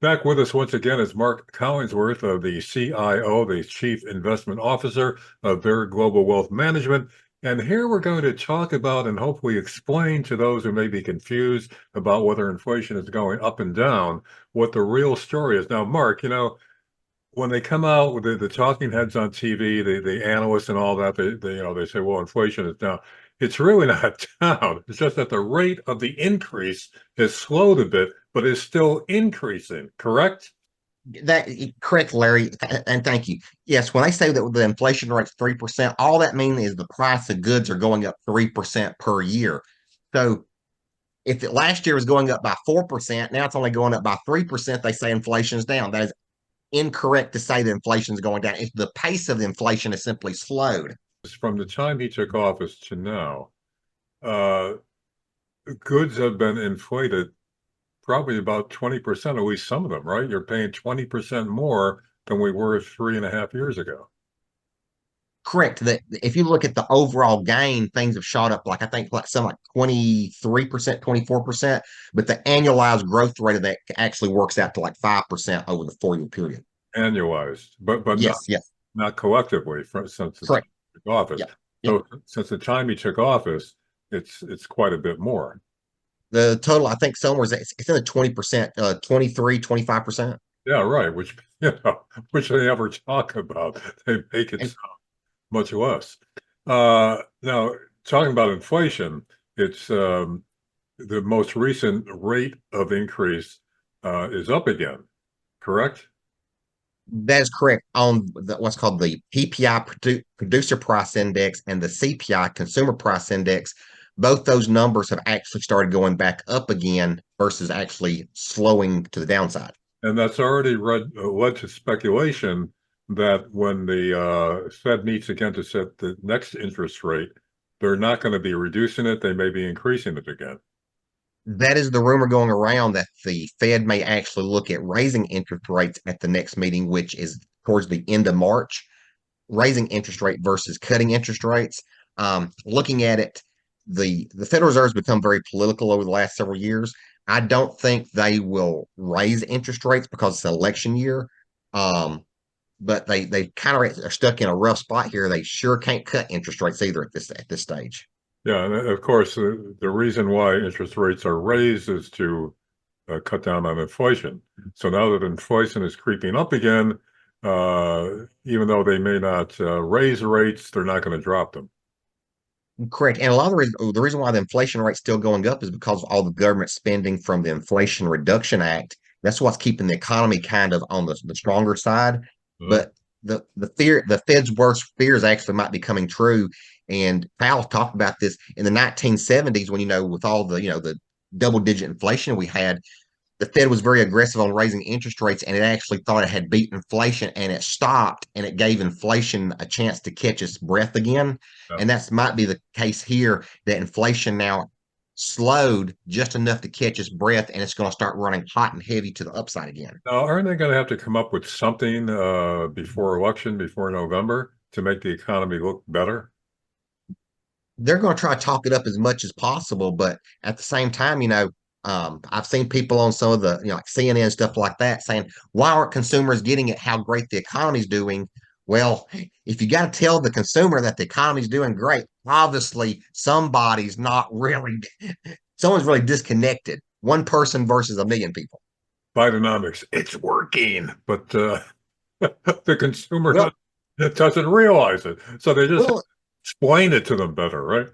Back with us once again is Mark Collinsworth, the CIO, the Chief Investment Officer of their Global Wealth Management. And here we're going to talk about and hopefully explain to those who may be confused about whether inflation is going up and down, what the real story is. Now, Mark, when they come out with the talking heads on TV, the analysts and all that, they say, well, inflation is down. It's really not down. It's just that the rate of the increase has slowed a bit, but is still increasing, correct? That correct, Larry, and thank you. Yes, when I say that the inflation rate's 3%, all that means is the price of goods are going up 3% per year. So if it last year was going up by 4%, now it's only going up by 3%, they say inflation is down. That is incorrect to say that inflation is going down. If the pace of the inflation is simply slowed. From the time he took office to now, uh, goods have been inflated probably about 20%, at least some of them, right? You're paying 20% more than we were 3.5 years ago. Correct. That if you look at the overall gain, things have shot up like I think like some like 23%, 24%, but the annualized growth rate of that actually works out to like 5% over the 4 year period. Annualized, but not Yes, yes, not collectively since the time correct. he took office. Yeah, yeah. So since the time he took office, it's quite a bit more. The total, I think somewhere is it's in the 20%, 23, 25%. Yeah, right. Which which they never talk about. They make it And sound much less. Now, talking about inflation, it's the most recent rate of increase is up again, correct? that is correct on what's called the PPI producer price index and the CPI consumer price index. Both those numbers have actually started going back up again versus actually slowing to the downside. And that's already led to speculation that when the Fed meets again to set the next interest rate, they're not going to be reducing it. They may be increasing it again. That is the rumor going around that the Fed may actually look at raising interest rates at the next meeting, which is towards the end of March, raising interest rate versus cutting interest rates. Looking at it, the Federal Reserve has become very political over the last several years. I don't think they will raise interest rates because it's an election year. Um, but they kind of are stuck in a rough spot here. They sure can't cut interest rates either at this stage. Yeah, and of course, the reason why interest rates are raised is to cut down on inflation. So now that inflation is creeping up again, even though they may not raise rates, they're not going to drop them. Correct. And a lot of the reason why the inflation rate's still going up is because of all the government spending from the Inflation Reduction Act. That's what's keeping the economy kind of on the stronger side. Uh, But the Fed's worst fears actually might be coming true. And Powell talked about this in the 1970s when, with all the double digit inflation we had, the Fed was very aggressive on raising interest rates, and it actually thought it had beat inflation, and it stopped, and it gave inflation a chance to catch its breath again. yeah. And that might be the case here that inflation now slowed just enough to catch its breath, and it's going to start running hot and heavy to the upside again. Now, aren't they going to have to come up with something before election, before November, to make the economy look better? They're going to try to talk it up as much as possible, but at the same time, I've seen people on some of the, like CNN and stuff like that saying, why aren't consumers getting it how great the economy's doing? Well, if you got to tell the consumer that the economy's doing great, obviously someone's really disconnected. One person versus a million people. Bidenomics, it's working, but the consumer Well, doesn't realize it. So they just well, explain it to them better, right?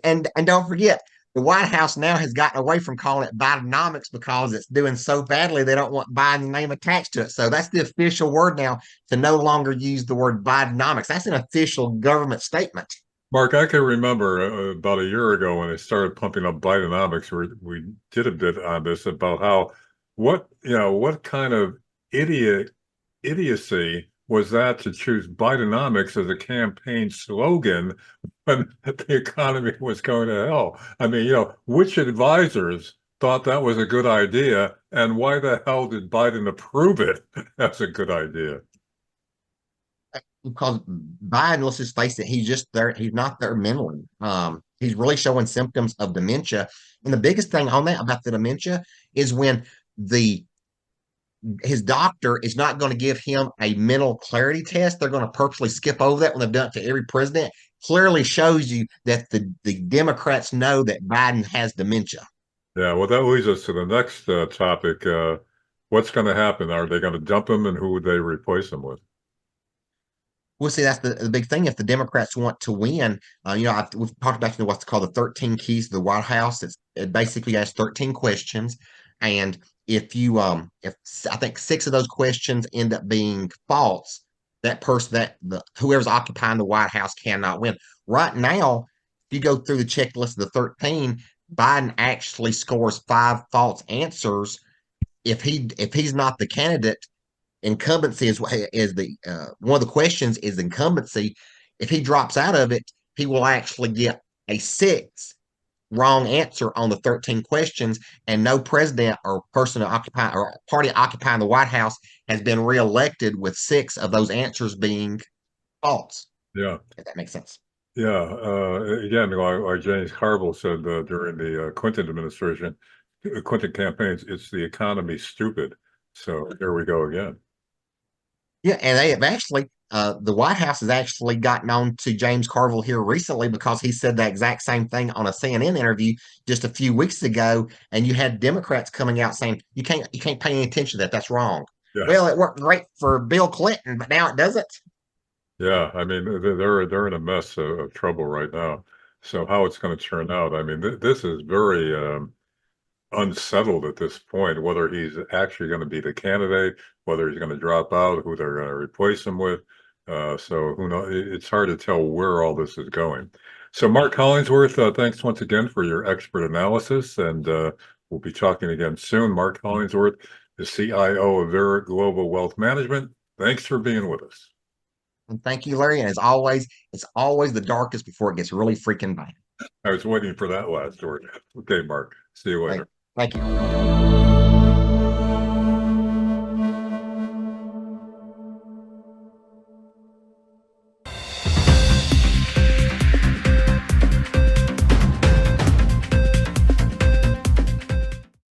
and don't forget, the White House now has gotten away from calling it Bidenomics because it's doing so badly they don't want Biden's name attached to it. So that's the official word now to no longer use the word Bidenomics. That's an official government statement. Mark, I can remember about a year ago when they started pumping up Bidenomics, we did a bit on this about how what kind of idiocy was that to choose Bidenomics as a campaign slogan when the economy was going to hell? I mean, which advisors thought that was a good idea, and why the hell did Biden approve it as a good idea? Because Biden, let's just face it, he's just there. He's not there mentally. He's really showing symptoms of dementia. And the biggest thing on that about the dementia is when the his doctor is not going to give him a mental clarity test. They're going to purposely skip over that when they've done it to every president. Clearly shows you that the Democrats know that Biden has dementia. Yeah, well, that leads us to the next topic. What's going to happen? Are they going to dump him, and who would they replace him with? We'll see. That's the big thing. If the Democrats want to win, we've talked about what's called the 13 keys to the White House. It basically has 13 questions, and if I think six of those questions end up being false, that person that the whoever's occupying the White House cannot win. Right now, if you go through the checklist of the 13, Biden actually scores five false answers. If he's not the candidate, incumbency is the one of the questions is incumbency. If he drops out of it, he will actually get a sixth wrong answer on the 13 questions, and no president or person occupying or party occupying the White House has been reelected with six of those answers being false. Yeah, If that makes sense. yeah. Again, like James Carville said during the Clinton administration, Clinton campaigns, it's the economy stupid. So here we go again. Yeah, and they have actually, the White House has actually gotten on to James Carville here recently because he said that exact same thing on a CNN interview just a few weeks ago, and you had Democrats coming out saying you can't pay any attention to that. That's wrong. Yeah, Well, it worked great for Bill Clinton, but now it doesn't. yeah. I mean, they're in a mess of trouble right now. So how it's going to turn out? I mean, this is very unsettled at this point, whether he's actually going to be the candidate, whether he's going to drop out, who they're going to replace him with. So who knows? It's hard to tell where all this is going. So Mark Collinsworth, thanks once again for your expert analysis, and we'll be talking again soon. Mark Collinsworth, the CIO of Vera Global Wealth Management. Thanks for being with us. And thank you, Larry. And as always, it's always the darkest before it gets really freaking bad. I was waiting for that last word. Okay, Mark. See you Thank, later. thank you.